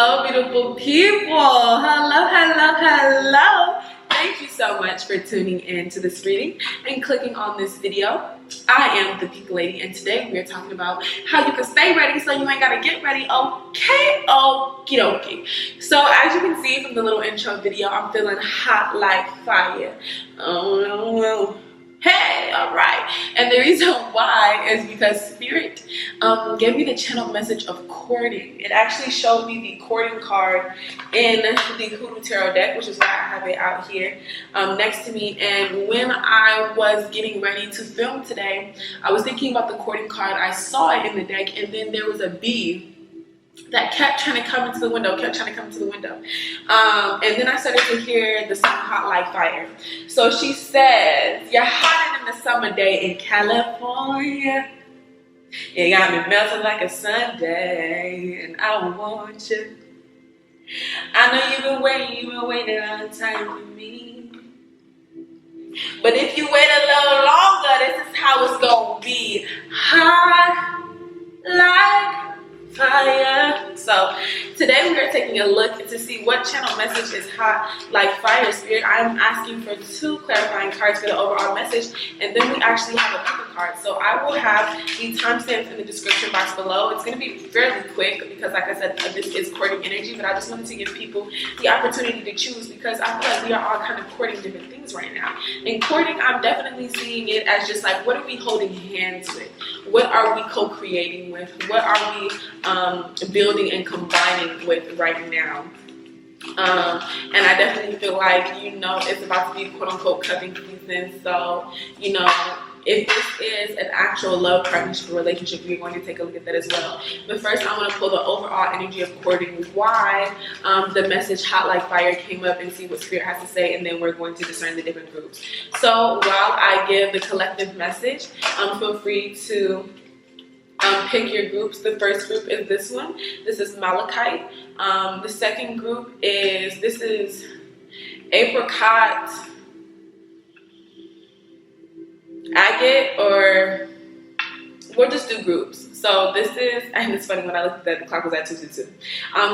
Hello, beautiful people. Hello. Thank you so much for tuning in to this reading and clicking on this video. I am the Pink Lady, and today we are talking about how you can stay ready so you ain't gotta get ready. Okay, okie dokie. So as you can see from the little intro video, I'm feeling hot like fire. Oh, hey, all right. And the reason why is because Spirit gave me the channel message of courting. It actually showed me the courting card in the Hoodoo Tarot deck, which is why I have it out here next to me. And when I was getting ready to film today, I was thinking about the courting card. I saw it in the deck, and then there was a bee that kept trying to come into the window, And then I started to hear the song Hot Like Fire. So she says, you're hotter than a summer day in California. You got me melting like a Sunday, and I want you. I know you've been waiting a long time for me. But if you wait a little longer, this is how it's gonna be. Hot like fire. So today we are taking a look to see what channel message is hot like fire. Spirit, I am asking for 2 clarifying cards for the overall message, and then we actually have a picker card. So I will have the timestamps in the description box below. It's going to be fairly quick because, like I said, this is courting energy, but I just wanted to give people the opportunity to choose because I feel like we are all kind of courting different things right now. In courting, I'm definitely seeing it as just like, what are we holding hands with? What are we co-creating with? What are we building and combining with right now? And I definitely feel like, it's about to be quote-unquote cupping season. So, if this is an actual love partnership relationship, we're going to take a look at that as well. But first, I want to pull the overall energy of courting, why the message Hot Like Fire came up, and see what Spirit has to say, and then we're going to discern the different groups. So while I give the collective message, feel free to pick your groups. The first group is this one. This is Malachite. The second group is, this is Apricot Agate, or we'll just do groups. So this is, and it's funny, when I looked at that, the clock was at 2:22.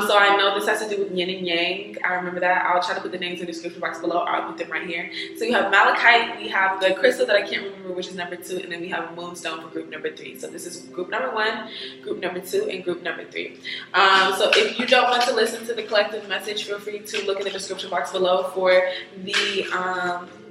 So I know this has to do with yin and yang. I remember that. I'll try to put the names in the description box below. I'll put them right here. So you have Malachite, we have the crystal that I can't remember, which is number 2, and then we have Moonstone for group number 3. So this is group number 1, group number 2, and group number 3. So if you don't want to listen to the collective message, feel free to look in the description box below for the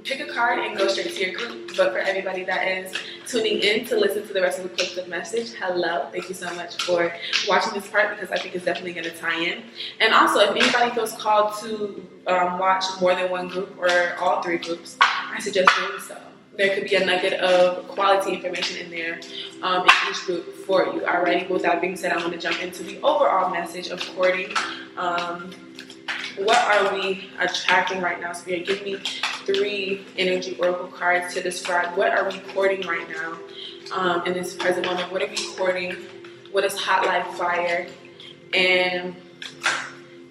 pick a card and go straight to your group. But for everybody that is tuning in to listen to the rest of the collective message, hello, thank you so much for watching this part, because I think it's definitely going to tie in. And also, if anybody feels called to watch more than one group or all 3 groups, I suggest doing so. There could be a nugget of quality information in there in each group for you. Alrighty, with that being said, I'm going to jump into the overall message of courting. What are we attracting right now, Spirit? Give me 3 energy oracle cards to describe what are we courting right now in this present moment. What are we courting? What is hot like fire? And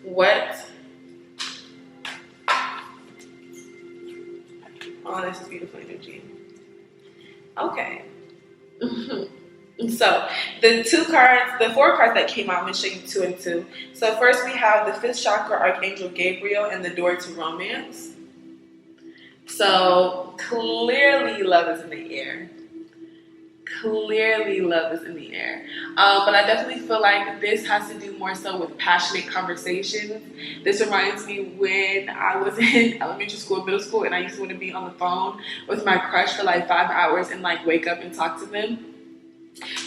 what? Oh, this is beautiful energy. Okay. So the 4 cards that came out, I'm going to show you 2 and 2. So first we have the 5th chakra, Archangel Gabriel, and the door to romance. So clearly love is in the air. But I definitely feel like this has to do more so with passionate conversations. This reminds me when I was in elementary school, middle school, and I used to want to be on the phone with my crush for like 5 hours and like wake up and talk to them.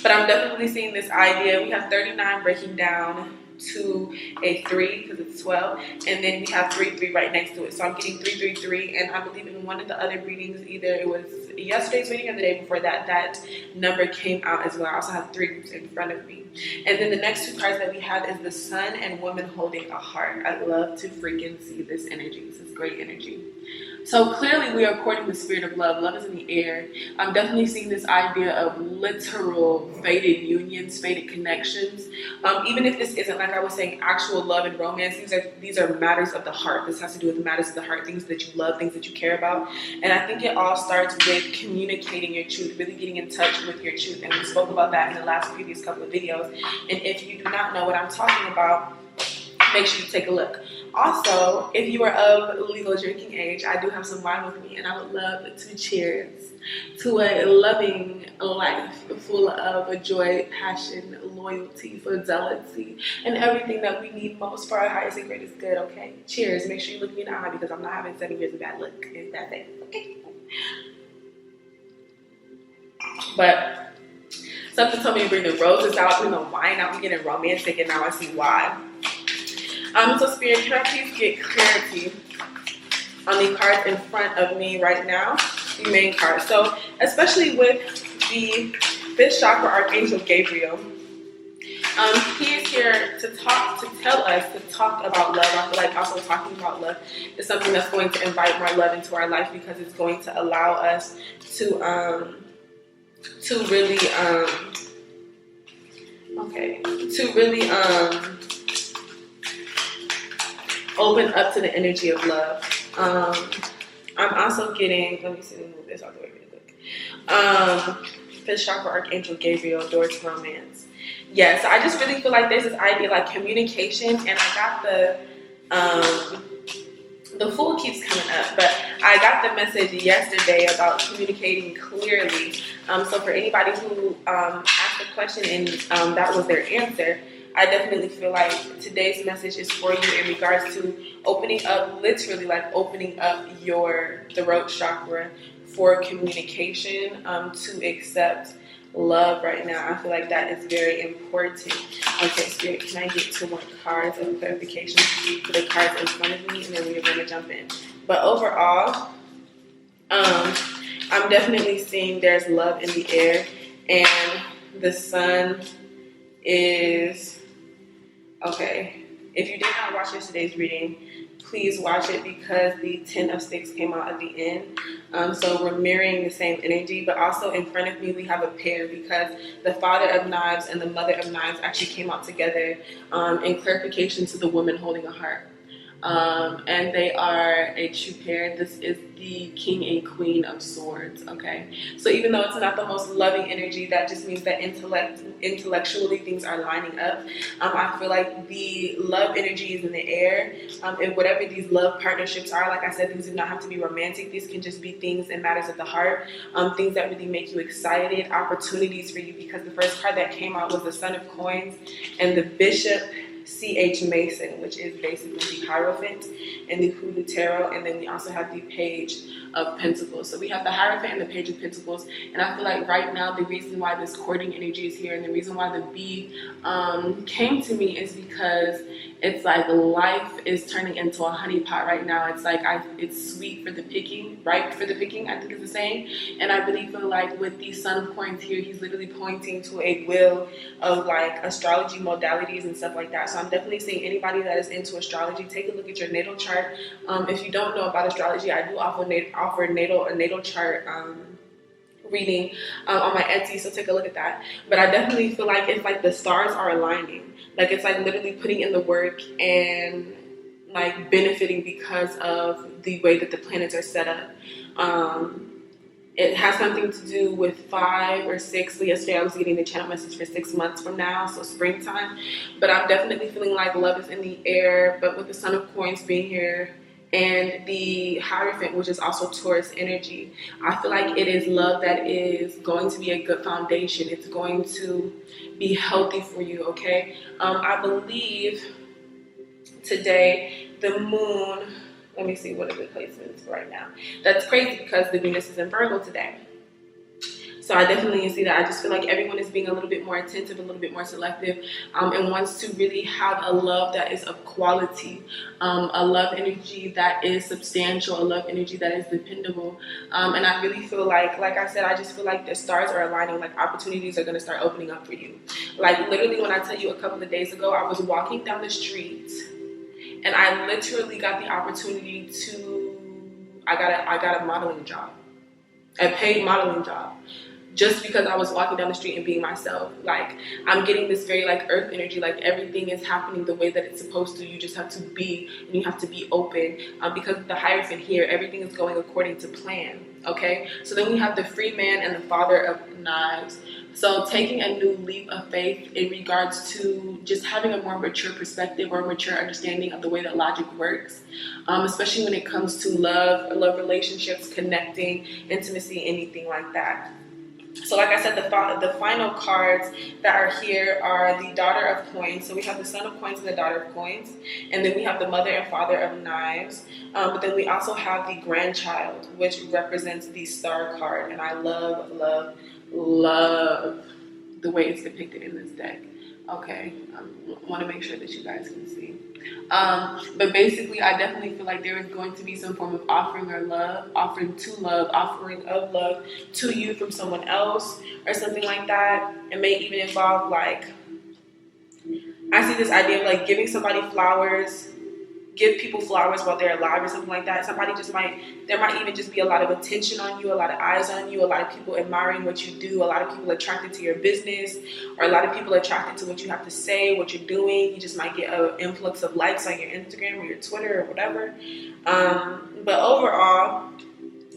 But I'm definitely seeing this idea. We have 39 breaking down to a 3 because it's 12, and then we have 3 right next to it. So I'm getting 3, and I believe in one of the other readings, either it was yesterday's reading or the day before that, that number came out as well. I also have 3 groups in front of me. And then the next 2 cards that we have is the Sun and Woman Holding a Heart. I love to freaking see this energy. This is great energy. So clearly we are courting the spirit of love. Love is in the air. I'm definitely seeing this idea of literal fated unions, fated connections. Even if this isn't, like I was saying, actual love and romance, these are matters of the heart. This has to do with the matters of the heart, things that you love, things that you care about. And I think it all starts with communicating your truth, really getting in touch with your truth. And we spoke about that in the previous couple of videos. And if you do not know what I'm talking about, make sure you take a look. Also, if you are of legal drinking age, I do have some wine with me, and I would love to cheers to a loving life full of joy, passion, loyalty, fidelity, and everything that we need most for our highest and greatest good, okay? Cheers. Make sure you look me in the eye because I'm not having 7 years of bad luck. It's that thing, okay? But something told me to bring the roses out, bring the wine out. I'm getting romantic, and now I see why. So Spirit, can I please get clarity on the cards in front of me right now? The main card. So, especially with the 5th chakra Archangel Gabriel, he is here to tell us to talk about love. I feel like also talking about love is something that's going to invite more love into our life because it's going to allow us to really open up to the energy of love. I'm also getting, let me see, let me move this out the way really quick. 5th chakra Archangel Gabriel, door to romance. Yeah, so I just really feel like there's this idea like communication, and I got the Fool keeps coming up, but I got the message yesterday about communicating clearly. So for anybody who asked a question and that was their answer, I definitely feel like today's message is for you in regards to opening up, literally like opening up your throat chakra for communication, to accept love right now. I feel like that is very important. Okay, Spirit, can I get 2 more cards of clarification for the cards in front of me, and then we're going to jump in. But overall, I'm definitely seeing there's love in the air, and the sun is... Okay, if you did not watch yesterday's reading, please watch it because the 10 of Sticks came out at the end. So we're mirroring the same energy, but also in front of me we have a pair because the Father of Knives and the Mother of Knives actually came out together in clarification to the woman holding a heart. And they are a true pair. This is the King and Queen of Swords, okay? So even though it's not the most loving energy, that just means that intellectually things are lining up. I feel like the love energy is in the air, and whatever these love partnerships are, like I said, these do not have to be romantic. These can just be things and matters of the heart, things that really make you excited, opportunities for you, because the first card that came out was the Son of Coins and the Bishop C.H. Mason, which is basically the Hierophant and the Hoodoo Tarot, and then we also have the Page of Pentacles. So we have the Hierophant and the Page of Pentacles, and I feel like right now the reason why this courting energy is here and the reason why the bee came to me is because it's like life is turning into a honey pot right now. It's like it's sweet for the picking, ripe for the picking, I think is the saying. And I really feel like with the Son of Coins here, he's literally pointing to a wheel of like astrology modalities and stuff like that. So I'm definitely seeing anybody that is into astrology, take a look at your natal chart. If you don't know about astrology, I do offer a natal chart reading on my Etsy, so take a look at that. But I definitely feel like it's like the stars are aligning. Like it's like literally putting in the work and like benefiting because of the way that the planets are set up. It has something to do with 5 or 6. Yesterday I was getting the channel message for 6 months from now, so springtime. But I'm definitely feeling like love is in the air, but with the Son of Coins being here and the Hierophant, which is also Taurus energy, I feel like it is love that is going to be a good foundation. It's going to be healthy for you, okay? I believe today the moon, let me see what are the placements right now. That's crazy because the Venus is in Virgo today. So I definitely see that. I just feel like everyone is being a little bit more attentive, a little bit more selective, and wants to really have a love that is of quality, a love energy that is substantial, a love energy that is dependable. And I really feel like I said, I just feel like the stars are aligning, like opportunities are going to start opening up for you. Like literally when I tell you a couple of days ago, I was walking down the street and I literally got the opportunity I got a modeling job, a paid modeling job. Just because I was walking down the street and being myself. Like, I'm getting this very, like, earth energy. Like, everything is happening the way that it's supposed to. You just have to be, and you have to be open. Because of the Hierophant here, everything is going according to plan, okay? So then we have the Free Man and the Father of Knives. So taking a new leap of faith in regards to just having a more mature perspective or mature understanding of the way that logic works, especially when it comes to love relationships, connecting, intimacy, anything like that. So like I said, the final cards that are here are the Daughter of Coins. So we have the Son of Coins and the Daughter of Coins. And then we have the Mother and Father of Knives. But then we also have the Grandchild, which represents the Star card. And I love, love, love the way it's depicted in this deck. Okay, I want to make sure that you guys can see. But basically, I definitely feel like there is going to be some form of offering of love, offering of love to you from someone else or something like that. It may even involve, like, I see this idea of like giving somebody flowers, give people flowers while they're alive or something like that. There might even just be a lot of attention on you, a lot of eyes on you, a lot of people admiring what you do, a lot of people attracted to your business, or a lot of people attracted to what you have to say, what you're doing. You just might get an influx of likes on your Instagram or your Twitter or whatever. But overall,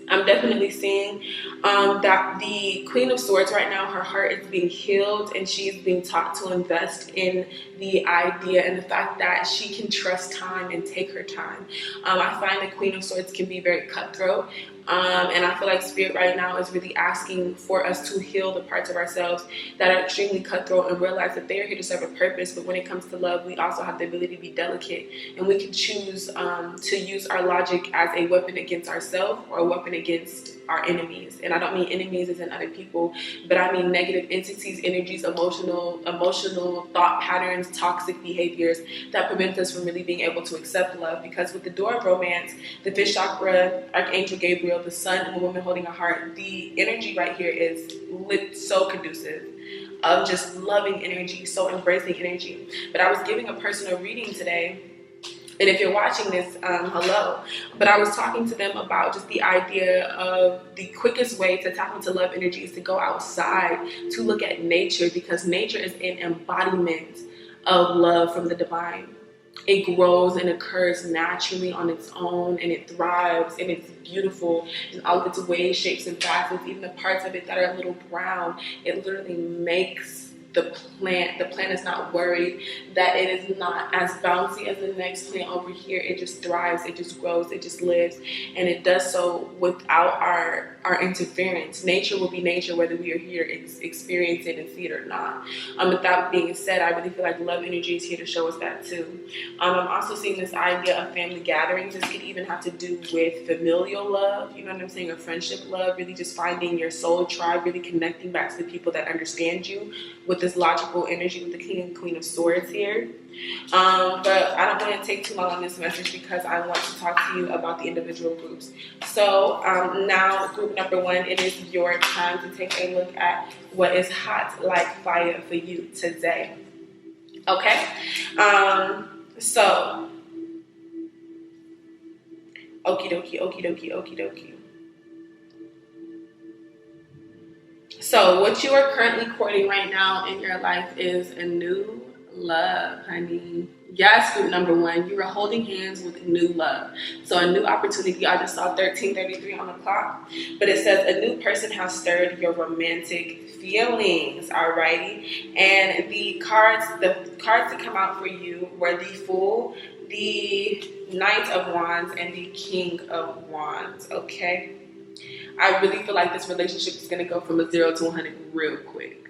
I'm definitely seeing that the Queen of Swords right now, her heart is being healed and she's being taught to invest in the idea and the fact that she can trust time and take her time. I find the Queen of Swords can be very cutthroat. And I feel like Spirit right now is really asking for us to heal the parts of ourselves that are extremely cutthroat and realize that they are here to serve a purpose. But when it comes to love, we also have the ability to be delicate, and we can choose to use our logic as a weapon against ourselves or a weapon against our enemies. And I don't mean enemies as in other people, but I mean negative entities, energies, emotional thought patterns, toxic behaviors that prevent us from really being able to accept love. Because with the Door of Romance, the Fifth Chakra, Archangel Gabriel, the Sun, and the Woman Holding a Heart, the energy right here is so conducive of just loving energy, so embracing energy. But I was giving a personal reading today, and if you're watching this, hello. But I was talking to them about just the idea of the quickest way to tap into love energy is to go outside, to look at nature, because nature is an embodiment of love from the divine. It grows and occurs naturally on its own, and it thrives, and it's beautiful in all of its ways, shapes, and facets. Even the parts of it that are a little brown, it literally makes the plant. The plant is not worried that it is not as bouncy as the next plant over here. It just thrives, it just grows, it just lives, and it does so without our interference. Nature will be nature whether we are here experience it and see it or not. With that being said, I really feel like love energy is here to show us that too. I'm also seeing this idea of family gatherings. This could even have to do with familial love, you know what I'm saying, or friendship love, really just finding your soul tribe, really connecting back to the people that understand you with this logical energy with the King and Queen of Swords here. But I don't want to take too long on this message because I want to talk to you about the individual groups. So now group number 1, it is your time to take a look at what is hot like fire for you today. Okay? So, okie dokie. So what you are currently courting right now in your life is a new love, honey. Yes, group number 1, you are holding hands with new love. So a new opportunity. I just saw 1333 on the clock, but it says a new person has stirred your romantic feelings. Alrighty, and the cards to come out for you were the Fool, the Knight of Wands, and the King of Wands. Okay. I really feel like this relationship is going to go from a 0 to 100 real quick.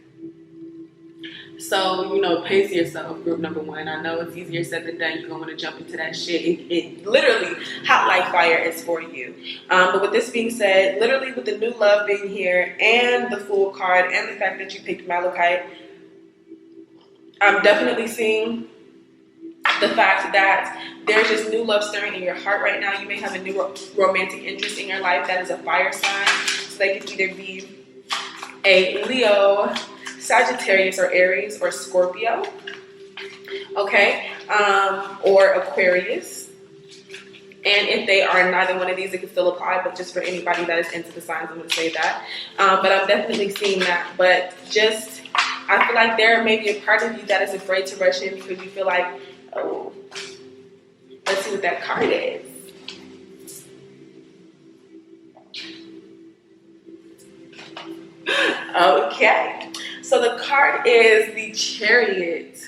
So, pace yourself, group number 1. I know it's easier said than done. You're going to want to jump into that shit. It literally, hot like fire is for you. But with this being said, literally with the new love being here and the Fool card and the fact that you picked Malachite, I'm definitely seeing the fact that there's just new love stirring in your heart right now. You may have a new romantic interest in your life that is a fire sign. So they could either be a Leo, Sagittarius, or Aries, or Scorpio. Okay? Or Aquarius. And if they are neither one of these, it can still apply, but just for anybody that is into the signs, I'm going to say that. But I'm definitely seeing that. But just, I feel like there may be a part of you that is afraid to rush in because you feel like, oh, let's see what that card is. Okay. So the card is the Chariot.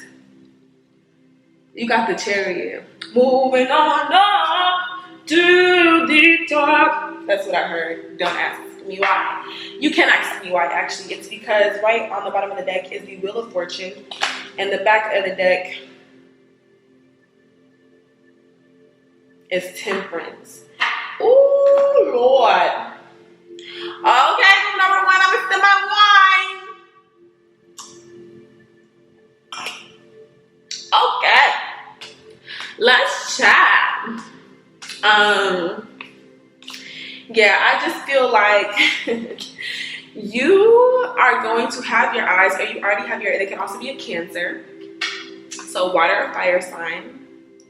You got the Chariot. Moving on up to the top. That's what I heard. Don't ask me why. You can ask me why, actually. It's because right on the bottom of the deck is the Wheel of Fortune. And the back of the deck is Temperance. Ooh, Lord. Okay, number one, I'm gonna sip my wine. Okay, let's chat. Yeah, I just feel like you are going to have your eyes, or you already have your, it can also be a Cancer. So water or fire sign,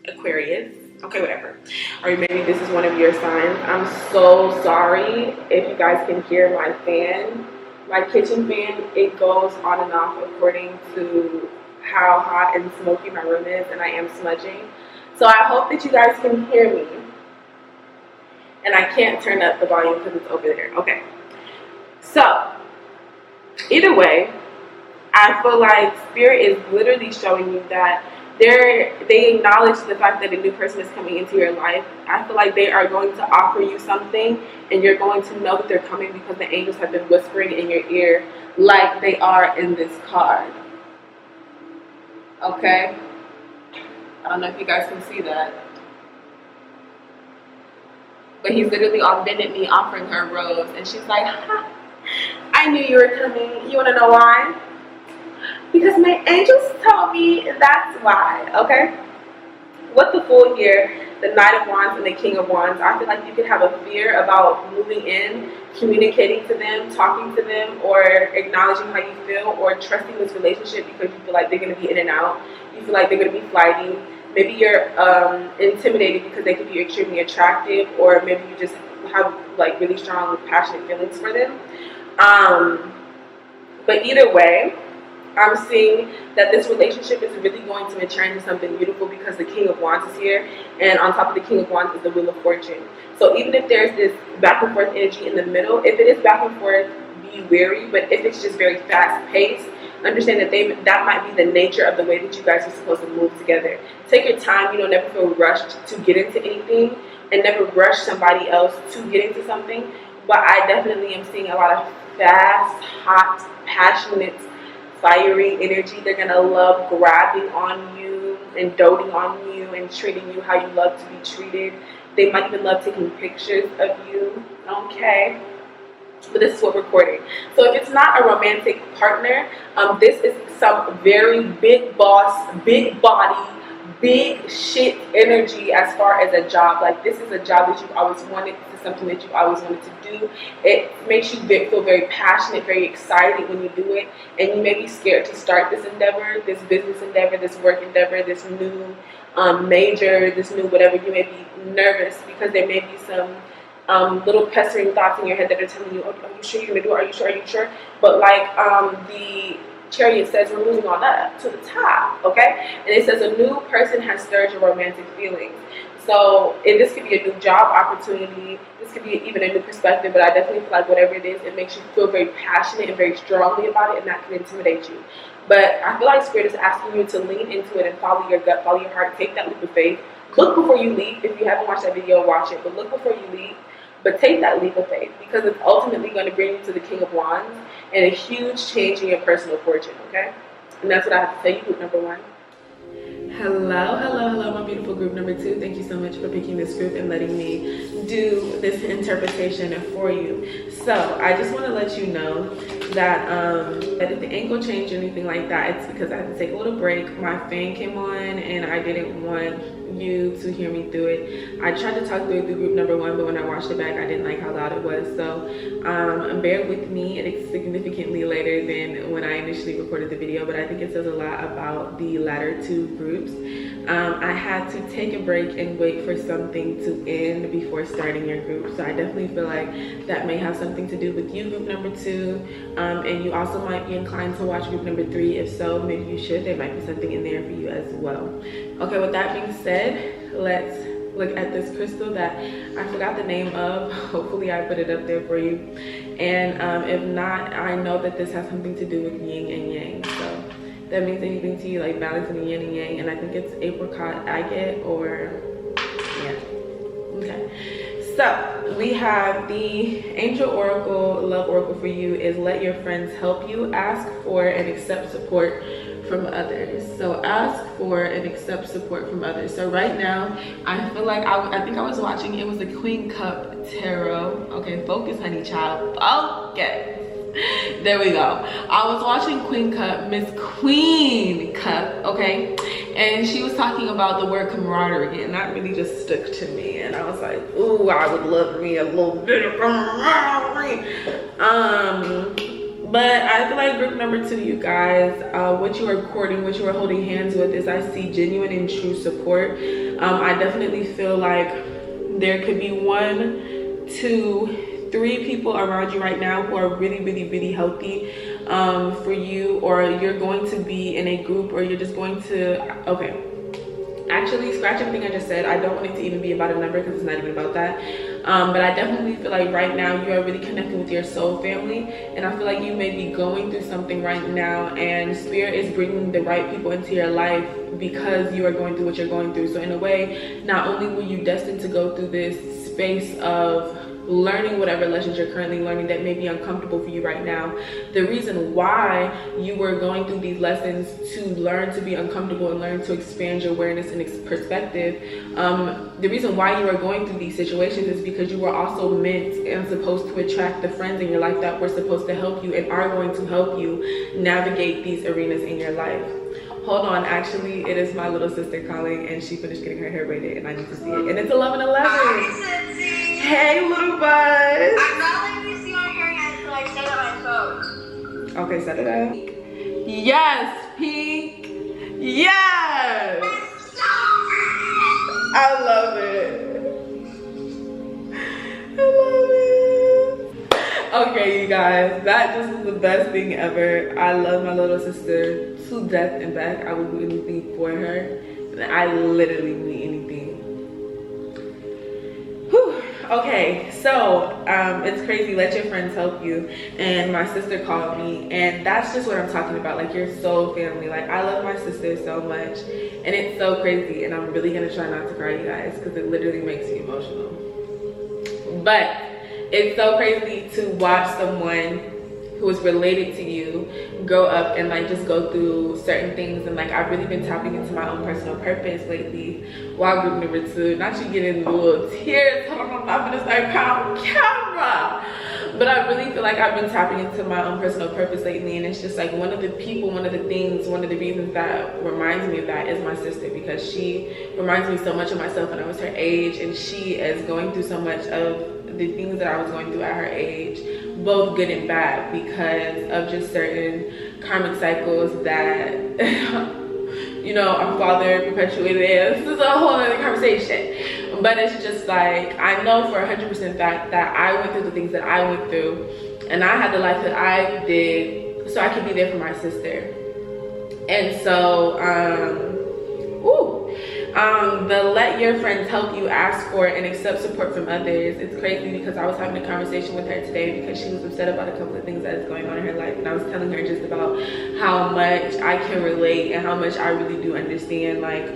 Aquarius. Okay, whatever. Or maybe this is one of your signs. I'm so sorry if you guys can hear my fan. My kitchen fan, it goes on and off according to how hot and smoky my room is, and I am smudging. So I hope that you guys can hear me. And I can't turn up the volume because it's over there. Okay. So, either way, I feel like Spirit is literally showing you that they acknowledge the fact that a new person is coming into your life. I feel like they are going to offer you something, and you're going to know that they're coming because the angels have been whispering in your ear like they are in this card. Okay? I don't know if you guys can see that. But he's literally on bended knee offering her a rose, and she's like, ha, I knew you were coming. You want to know why? Because my angels told me that's why, okay? With the Fool here, the Knight of Wands and the King of Wands, I feel like you could have a fear about moving in, communicating to them, talking to them, or acknowledging how you feel, or trusting this relationship because you feel like they're going to be in and out. You feel like they're going to be flighty. Maybe you're intimidated because they could be extremely attractive, or maybe you just have like really strong, passionate feelings for them. But either way, I'm seeing that this relationship is really going to mature into something beautiful because the King of Wands is here, and on top of the King of Wands is the Wheel of Fortune. So even if there's this back and forth energy in the middle, if it is back and forth, be wary. But if it's just very fast paced, understand that that might be the nature of the way that you guys are supposed to move together. Take your time. Never feel rushed to get into anything, and never rush somebody else to get into something. But I definitely am seeing a lot of fast, hot, passionate, fiery energy. They're gonna love grabbing on you and doting on you and treating you how you love to be treated. They might even love taking pictures of you. Okay, but this is what we're recording. So if it's not a romantic partner, this is some very big boss, big body, big shit energy as far as a job. Like, this is a job that you've always wanted. This is something that you've always wanted to do. It makes you feel very passionate, very excited when you do it. And you may be scared to start this endeavor, this business endeavor, this work endeavor, this new major, this new whatever. You may be nervous because there may be some little pestering thoughts in your head that are telling you, oh, are you sure you're going to do it? Are you sure? Are you sure? But like the Chariot says, we're moving on up to the top, okay? And it says a new person has stirred your romantic feelings. So this could be a new job opportunity. This could be even a new perspective, but I definitely feel like whatever it is, it makes you feel very passionate and very strongly about it, and that can intimidate you. But I feel like Spirit is asking you to lean into it and follow your gut, follow your heart, take that leap of faith. Look before you leap. If you haven't watched that video, watch it, but look before you leap. But take that leap of faith, because it's ultimately going to bring you to the King of Wands and a huge change in your personal fortune, okay? And that's what I have to tell you, group number one. Hello, my beautiful group number two. Thank you so much for picking this group and letting me do this interpretation for you. So I just want to let you know that that if the angle changed or anything like that, it's because I had to take a little break. My fan came on and I didn't want you to hear me through it. I tried to talk through it through group number one, but when I watched it back, I didn't like how loud it was. So bear with me. It's significantly later than when I initially recorded the video, but I think it says a lot about the latter two groups. I had to take a break and wait for something to end before starting your group. So I definitely feel like that may have something to do with you, group number two. And you also might be inclined to watch group number three. If so, maybe you should. There might be something in there for you as well. Okay, with that being said, let's look at this crystal that I forgot the name of. Hopefully I put it up there for you. And if not, I know that this has something to do with yin and yang. So that means anything to you, like balancing the yin and yang. And I think it's Apricot Agate, or yeah. Okay. So we have the Angel Oracle, Love Oracle for you is let your friends help you, ask for and accept support from others. So ask for and accept support from others. So right now, I feel like I think I was watching, it was the Queen Cup Tarot. Okay, focus, honey child. Okay. There we go. I was watching Queen Cup, Miss Queen Cup, okay? And she was talking about the word camaraderie, and that really just stuck to me. And I was like, ooh, I would love me a little bit of camaraderie. But I feel like group number 2, you guys, what you are courting, what you are holding hands with is I see genuine and true support. I definitely feel like there could be 1, 2, 3 people around you right now who are really healthy for you, or you're going to be in a group, or you're just going to, okay, actually scratch everything I just said. I don't want it to even be about a number because it's not even about that. But I definitely feel like right now you are really connecting with your soul family, and I feel like you may be going through something right now, and Spirit is bringing the right people into your life because you are going through what you're going through. So in a way, not only were you destined to go through this space of learning whatever lessons you're currently learning that may be uncomfortable for you right now, the reason why you were going through these lessons to learn to be uncomfortable and learn to expand your awareness and perspective, the reason why you are going through these situations is because you were also meant and supposed to attract the friends in your life that were supposed to help you and are going to help you navigate these arenas in your life. Hold on, actually, it is my little sister calling, and she finished getting her hair braided, and I need to see it. And it's 11:11. Hey, little buzz. I'm not letting you see my hair yet until I set up my phone. Okay, set it up. Yes, Pink. Yes. I love it. I love it. Okay, you guys, that just is the best thing ever. I love my little sister to death and back. I would do anything for her. And I literally would do anything. Whew. Okay, so it's crazy. Let your friends help you. And my sister called me, and that's just what I'm talking about, like your soul family. Like, I love my sister so much, and it's so crazy, and I'm really gonna try not to cry, you guys, because it literally makes me emotional. But it's so crazy to watch someone who is related to you grow up and like just go through certain things. And like, I've really been tapping into my own personal purpose lately while group number 2. Not you getting little tears. Hold on, I'm not gonna start crying on camera. But I really feel like I've been tapping into my own personal purpose lately, and it's just like one of the people, one of the things, one of the reasons that reminds me of that is my sister, because she reminds me so much of myself when I was her age, and she is going through so much of the things that I was going through at her age, both good and bad, because of just certain karmic cycles that you know, our father perpetuated. This is a whole other conversation, but it's just like, I know for 100% fact that I went through the things that I went through, and I had the life that I did so I could be there for my sister. And so the let your friends help you, ask for and accept support from others. It's crazy because I was having a conversation with her today because she was upset about a couple of things that is going on in her life, and I was telling her just about how much I can relate and how much I really do understand. Like,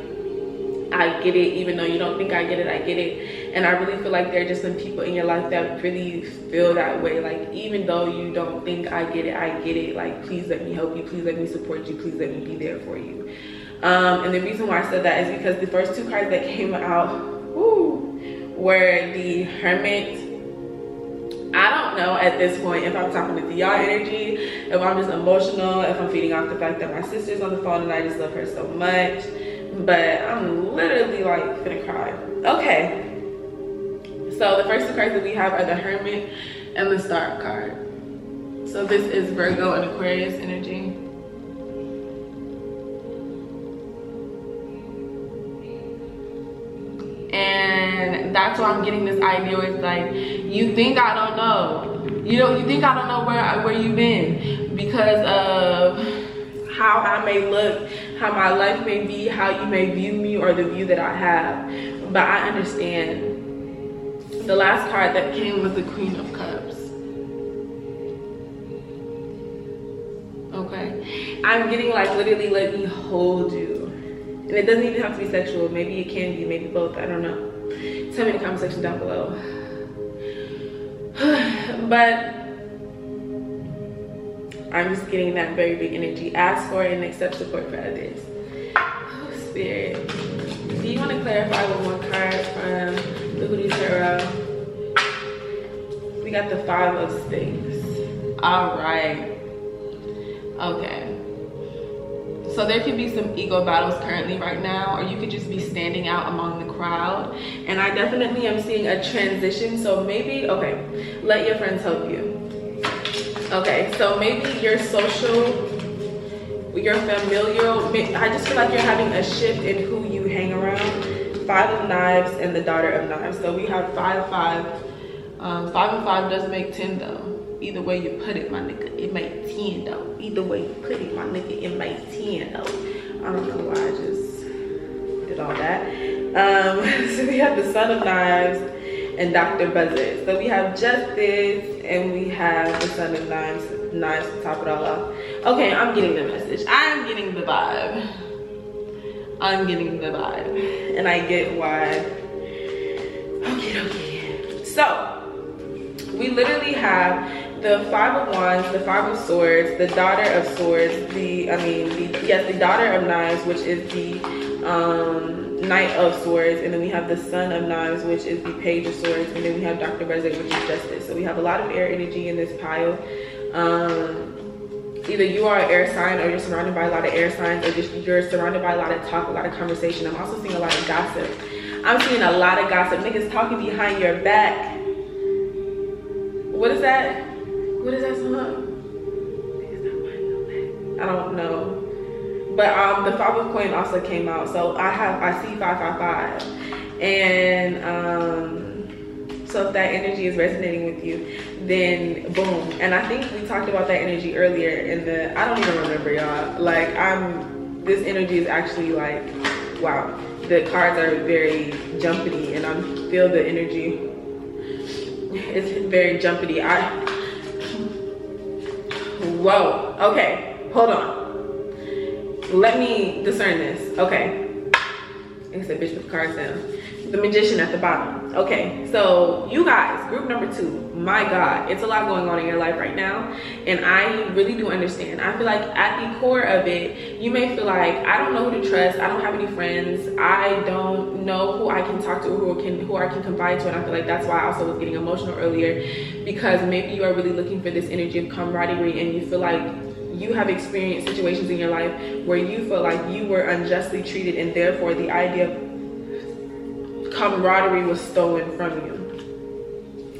I get it, even though you don't think I get it, I get it. And I really feel like there are just some people in your life that really feel that way. Like, even though you don't think I get it, I get it. Like, please let me help you, please let me support you, please let me be there for you. And the reason why I said that is because the first 2 cards that came out were the Hermit. I don't know at this point if I'm tapping into y'all energy, if I'm just emotional, if I'm feeding off the fact that my sister's on the phone and I just love her so much. But I'm literally like gonna cry. Okay, so the first 2 cards that we have are the Hermit and the Star card. So this is Virgo and Aquarius energy. And that's why I'm getting this idea with, like, you think I don't know. You think I don't know where you've been because of how I may look, how my life may be, how you may view me, or the view that I have. But I understand. The last card that came was the Queen of Cups. Okay, I'm getting like literally let me hold you. And it doesn't even have to be sexual. Maybe it can be, maybe both, I don't know. Tell me in the comment section down below. But I'm just getting that very big energy. Ask for and accept support for others. Oh, Spirit. Do you want to clarify with one card from the Hoodoo Tarot? We got the 5 of Spades. All right. Okay. So there could be some ego battles currently right now, or you could just be standing out among the crowd. And I definitely am seeing a transition. So maybe, okay, let your friends help you. Okay, so maybe your social, your familial, I just feel like you're having a shift in who you hang around. 5 of Knives and the Daughter of Knives. So we have 5, 5. 5 and 5 does make 10 though. Either way you put it, my nigga, it made 10 though. Either way you put it, my nigga, it made 10 though. I don't know why I just did all that. So we have the Son of Knives and Dr. Buzzard. So we have Justice and we have the Son of Knives to top it all off. Okay, I'm getting the message. I'm getting the vibe. I'm getting the vibe. And I get why. Okay. So we literally have the 5 of Wands, the 5 of Swords, the Daughter of Swords, the Daughter of Knives, which is the Knight of Swords, and then we have the Son of Knives, which is the Page of Swords, and then we have Dr. Buzzard, which is Justice. So we have a lot of air energy in this pile. Either you are an air sign, or you're surrounded by a lot of air signs, or just you're surrounded by a lot of talk, a lot of conversation. I'm also seeing a lot of gossip. I'm seeing a lot of gossip. Niggas talking behind your back. What is that? What is that song? I don't know. But the 5 of Coin also came out. So I see 555. And so if that energy is resonating with you, then boom. And I think we talked about that energy earlier in the, I don't even remember, y'all. Like this energy is actually like, wow. The cards are very jumpity and I feel the energy. It's very jumpity. Whoa. Okay, hold on. Let me discern this. Okay. I said bitch with the cards down. The Magician at the bottom. Okay, so you guys, group number 2, my God, it's a lot going on in your life right now, and I really do understand. I feel like at the core of it, you may feel like, I don't know who to trust, I don't have any friends, I don't know who I can talk to, who I can confide to, and I feel like that's why I also was getting emotional earlier, because maybe you are really looking for this energy of camaraderie, and you feel like you have experienced situations in your life where you feel like you were unjustly treated, and therefore the idea of camaraderie was stolen from you.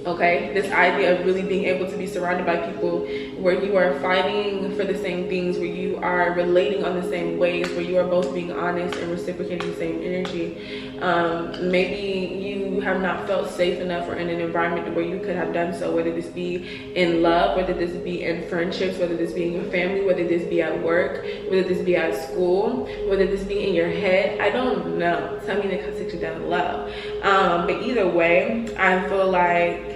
Okay, this idea of really being able to be surrounded by people where you are fighting for the same things, where you are relating on the same ways, where you are both being honest and reciprocating the same energy. Maybe you have not felt safe enough or in an environment where you could have done so, whether this be in love, whether this be in friendships, whether this be in your family, whether this be at work, whether this be at school, whether this be in your head. I don't know. Tell me in the comment section down below. But either way, I feel like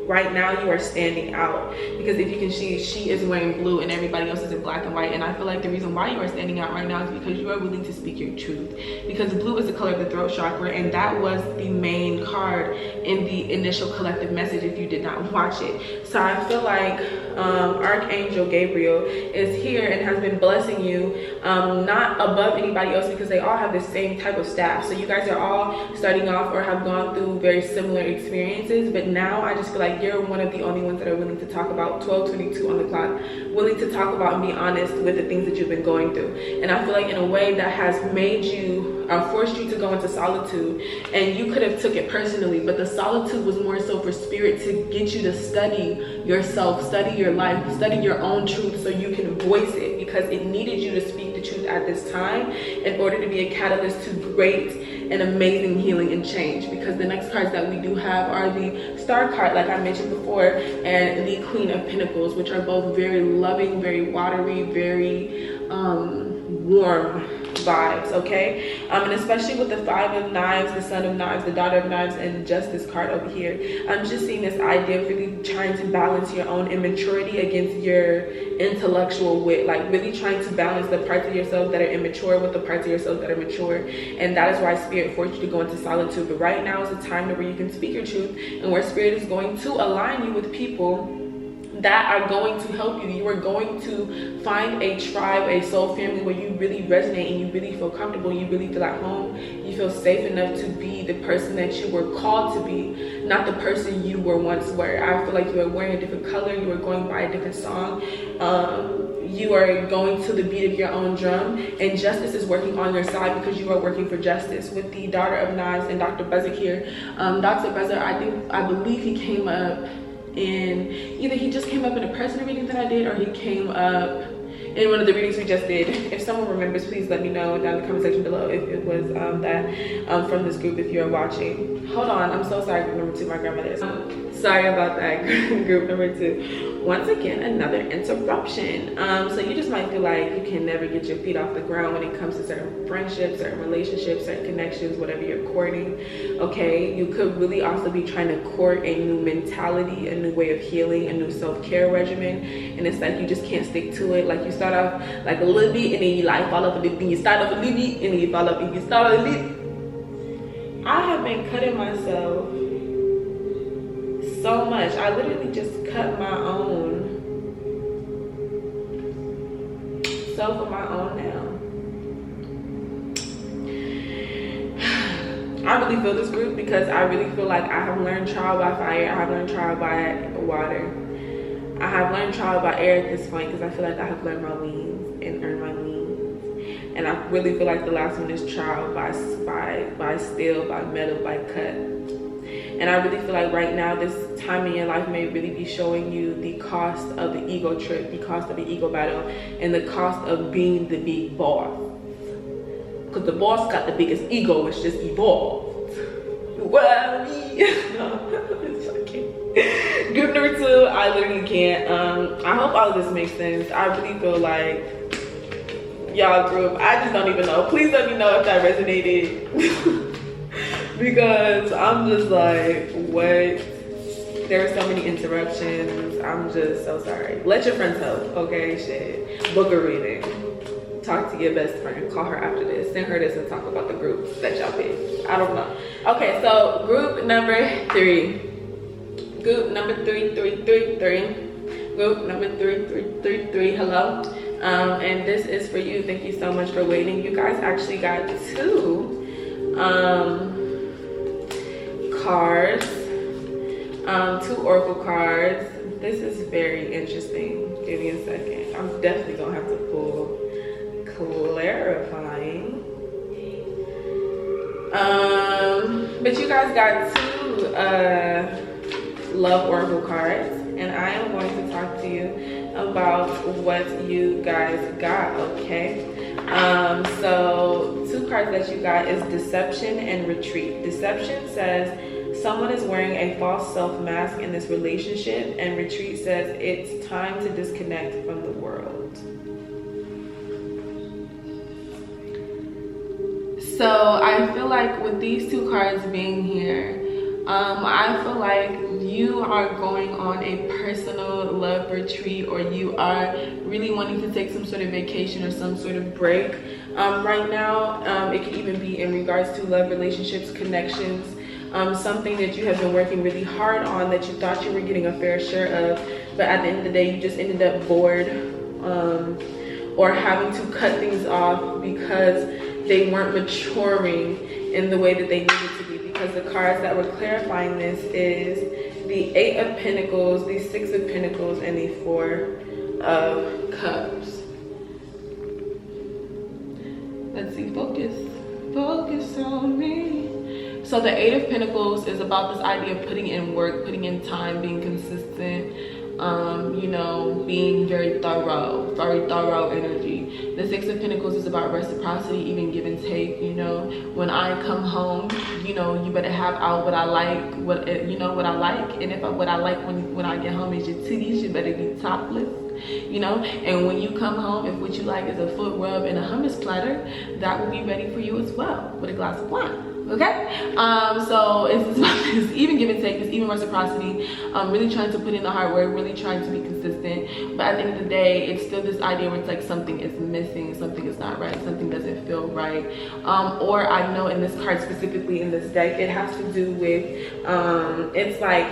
right now you are standing out, because if you can see, she is wearing blue and everybody else is in black and white, and I feel like the reason why you are standing out right now is because you are willing to speak your truth, because blue is the color of the throat chakra, and that was the main card in the initial collective message if you did not watch it. So I feel like Archangel Gabriel is here and has been blessing you, not above anybody else, because they all have the same type of staff. So you guys are all starting off or have gone through very similar experiences, but now I just feel like you're one of the only ones that are willing to talk about 12:22 on the clock, willing to talk about and be honest with the things that you've been going through. And I feel like in a way that has made you, forced you to go into solitude, and you could have took it personally, but the solitude was more so for spirit to get you to study yourself, study your life, study your own truth, so you can voice it, because it needed you to speak the truth at this time in order to be a catalyst to great and amazing healing and change. Because the next cards that we do have are the Star card, like I mentioned before, and the Queen of Pentacles, which are both very loving, very watery, very warm vibes, okay? And especially with the Five of Knives, the Son of Knives, the Daughter of Knives, and Justice card over here. I'm just seeing this idea of really trying to balance your own immaturity against your intellectual wit, like really trying to balance the parts of yourself that are immature with the parts of yourself that are mature. And that is why Spirit forced you to go into solitude. But right now is a time where you can speak your truth, and where Spirit is going to align you with people that are going to help you. You are going to find a tribe, a soul family where you really resonate and you really feel comfortable, you really feel at home, you feel safe enough to be the person that you were called to be, not the person you were once were. I feel like you are wearing a different color, you are going by a different song, you are going to the beat of your own drum, and justice is working on your side because you are working for justice. With the Daughter of Knives and Dr. Buzzard here, Dr. Buzzard, I believe he came up in, either he just came up in a personal reading that I did, or he came up in one of the readings we just did. If someone remembers, please let me know down in the comment section below if it was that from this group, if you're watching. Hold on, I'm so sorry, group number 2, my grandmother is sorry about that. Group number 2, once again, another interruption. So you just might feel like you can never get your feet off the ground when it comes to certain friendships, certain relationships, certain connections, whatever you're courting, okay? You could really also be trying to court a new mentality, a new way of healing, a new self-care regimen, and it's like you just can't stick to it. Like you start off like a little bit, and then you like fall off a bit, then you start off a little bit, and then you fall off, and you start off a little bit. I have been cutting myself so much. I literally just cut my own self of my own now. I really feel this group because I really feel like I have learned trial by fire, I have learned trial by water, I have learned trial by air at this point, because I feel like I have learned my wings and earned my wings. And I really feel like the last one is trial by steel, by metal, by cut. And I really feel like right now, this time in your life may really be showing you the cost of the ego trip, the cost of the ego battle, and the cost of being the big boss. Because the boss got the biggest ego, it's just evolved. Well, it's okay. Group number 2, I literally can't. I hope all of this makes sense. I really feel like y'all group, I just don't even know. Please let me know if that resonated. Because I'm just like, what? There are so many interruptions. I'm just so sorry. Let your friends help, okay? Shit. Book a reading. Talk to your best friend. Call her after this. Send her this and talk about the groups that y'all picked. I don't know. Okay, so group number 3. Group number 3. Group number 3. Hello. And this is for you. Thank you so much for waiting. You guys actually got 2 cards, 2 oracle cards. This is very interesting. Give me a second. I'm definitely gonna have to pull clarifying. But you guys got 2 love oracle cards, and I am going to talk to you about what you guys got, okay? So 2 cards that you got is Deception and Retreat. Deception says someone is wearing a false self mask in this relationship, and Retreat says it's time to disconnect from the world. So I feel like with these 2 cards being here, I feel like you are going on a personal love retreat, or you are really wanting to take some sort of vacation or some sort of break right now. It could even be in regards to love, relationships, connections, something that you have been working really hard on that you thought you were getting a fair share of, but at the end of the day you just ended up bored, or having to cut things off because they weren't maturing in the way that they needed to be. Because the cards that were clarifying this is the 8 of Pentacles, the 6 of Pentacles, and the 4 of Cups. Let's see, focus on me. So the 8 of Pentacles is about this idea of putting in work, putting in time, being consistent, you know, being very thorough energy. The 6 of Pentacles is about reciprocity, even give and take. You know, when I come home, you know, you better have out what I like, what I like, and if what I like when I get home is your titties, you better be topless. you know. And when you come home, if what you like is a foot rub and a hummus platter, that will be ready for you as well, with a glass of wine. Okay, so it's even give and take, it's even reciprocity. Really trying to put in the hard work, really trying to be consistent. But at the end of the day, it's still this idea where it's like something is missing, something is not right, something doesn't feel right. Or I know in this card specifically in this deck, it has to do with it's like,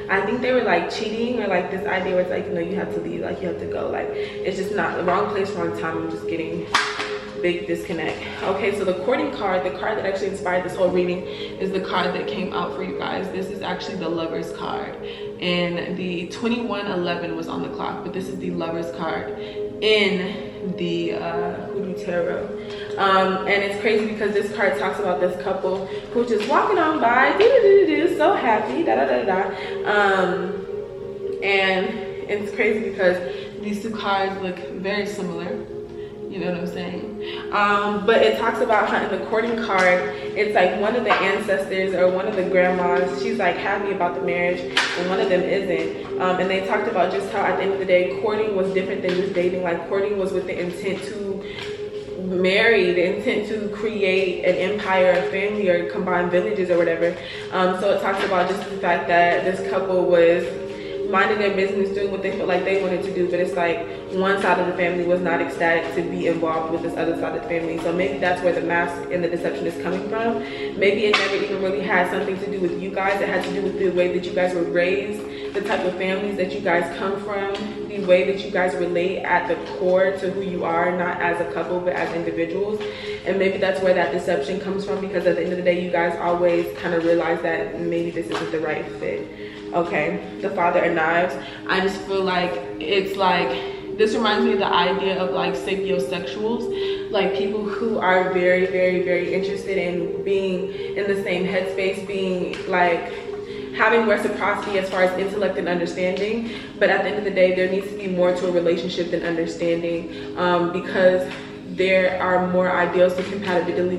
I think they were like cheating, or like this idea where it's like, you know, you have to leave, like you have to go, like it's just not the wrong place, wrong time. I'm just getting big disconnect. Okay, so the courting card, the card that actually inspired this whole reading, is the card that came out for you guys. This is actually the Lover's card, and the 2111 was on the clock, but this is the Lover's card in the Hoodoo Tarot. And it's crazy because this card talks about this couple who just walking on by, so happy, and it's crazy because these two cards look very similar. You know what I'm saying? But it talks about how in the courting card, it's like one of the ancestors or one of the grandmas, she's like happy about the marriage, and one of them isn't. And they talked about just how at the end of the day, courting was different than just dating. Like courting was with the intent to marry, the intent to create an empire, a family, or combine villages or whatever. So it talks about just the fact that this couple was minding their business, doing what they felt like they wanted to do, but it's like one side of the family was not ecstatic to be involved with this other side of the family. So maybe that's where the mask and the deception is coming from. Maybe it never even really had something to do with you guys. It had to do with the way that you guys were raised, the type of families that you guys come from, the way that you guys relate at the core to who you are, not as a couple but as individuals. And maybe that's where that deception comes from, because at the end of the day, you guys always kind of realize that maybe this isn't the right fit. Okay, the Father of Knives. I just feel like it's like, this reminds me of the idea of like sapiosexuals, like people who are very, very, very interested in being in the same headspace, being like having reciprocity as far as intellect and understanding. But at the end of the day, there needs to be more to a relationship than understanding, because there are more ideals to compatibility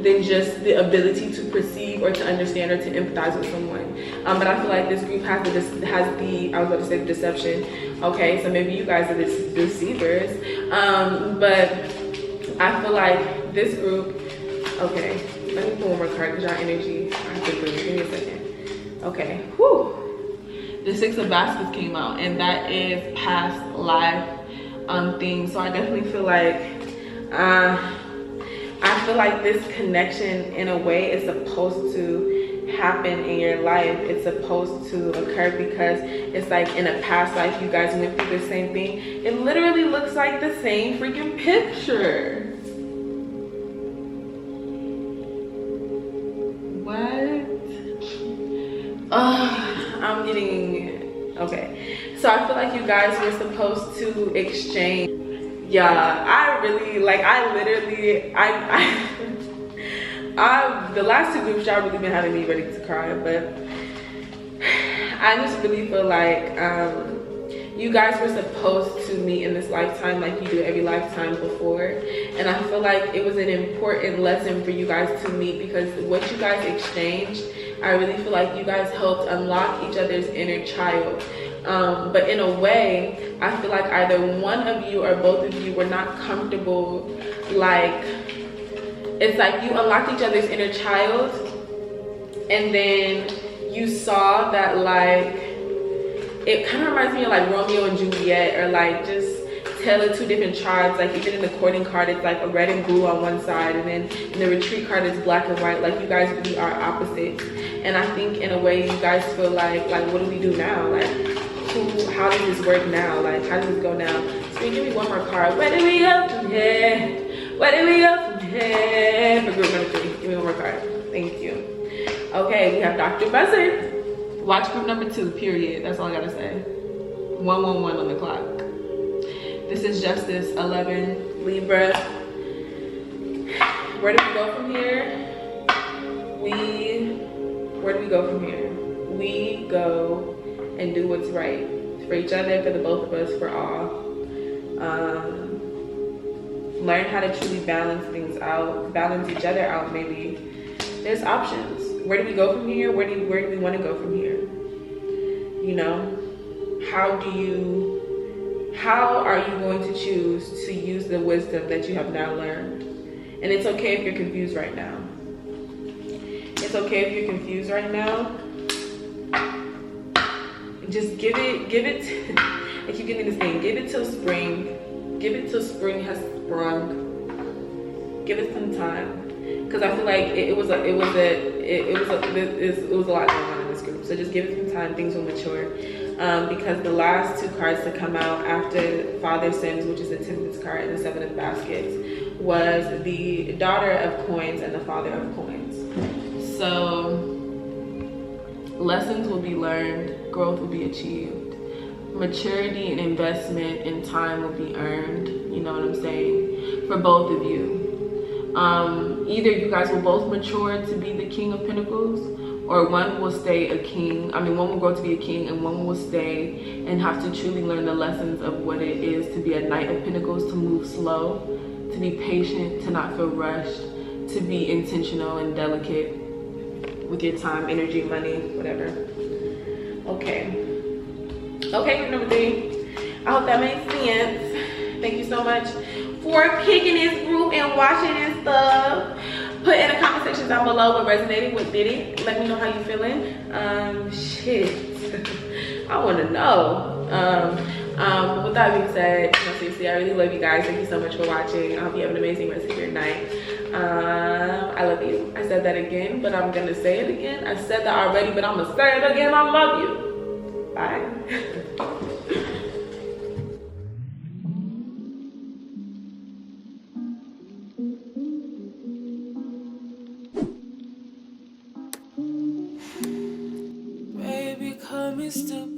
than just the ability to perceive or to understand or to empathize with someone. But I feel like this group has the I was about to say deception. Okay, so maybe you guys are the deceivers. But I feel like this group, okay, let me pull one more card because y'all energy, I have to breathe. Give me a second. Okay, whew. The Six of Baskets came out, and that is past life things. So I definitely feel like this connection in a way is supposed to happen in your life. It's supposed to occur because it's like in a past life you guys went through the same thing. It literally looks like the same freaking picture. What? I'm getting okay. So I feel like you guys were supposed to exchange. Yeah, the last two groups, y'all really been having me ready to cry, but I just really feel like you guys were supposed to meet in this lifetime like you do every lifetime before. And I feel like it was an important lesson for you guys to meet, because what you guys exchanged, I really feel like you guys helped unlock each other's inner child. But in a way, I feel like either one of you or both of you were not comfortable, like, it's like you unlocked each other's inner child, and then you saw that, like, it kind of reminds me of like Romeo and Juliet, or like just Tale of Two Different Tribes. Like even in the courting card, it's like a red and blue on one side, and then in the retreat card, it's black and white. Like you guys really are opposites. And I think in a way, you guys feel like what do we do now? Like, how does this work now? Like, how does this go now? So give me one more card. Where do we go from here? Where do we go from here? For group number 3, give me one more card. Thank you. Okay, we have Dr. Buzzard. Watch group number 2, period. That's all I gotta say. 111 on the clock. This is Justice 11, Libra. Where do we go from here? Where do we go from here? We go and do what's right for each other, for the both of us, for all. Learn how to truly balance things out, balance each other out. Maybe there's options. Where do we go from here? Where do we want to go from here? You know, how are you going to choose to use the wisdom that you have now learned? And it's okay if you're confused right now. It's okay if you're confused right now. Just give it, I keep getting this thing, give it till spring. Give it till spring has sprung. Give it some time. Because I feel like it was a lot going on in this group. So just give it some time, things will mature. Because the last two cards to come out after Father Sins, which is the Temperance card, and the Seven of Baskets, was the Daughter of Coins and the Father of Coins. So lessons will be learned, growth will be achieved, maturity and investment in time will be earned. You know what I'm saying? For both of you. Either you guys will both mature to be the King of Pentacles, or one will stay a king. One will grow to be a king, and one will stay and have to truly learn the lessons of what it is to be a Knight of Pentacles, to move slow, to be patient, to not feel rushed, to be intentional and delicate with your time, energy, money, whatever. Okay, group number 3. I hope that makes sense. Thank you so much for picking this group and watching and stuff. Put in the comment section down below what resonated, what didn't. Let me know how you feeling. Shit, I want to know. With that being said, seriously, I really love you guys. Thank you so much for watching. I hope you have an amazing rest of your night. I love you. I said that again, but I'm gonna say it again. I said that already, but I'm gonna say it again. I love you. Bye. Mr.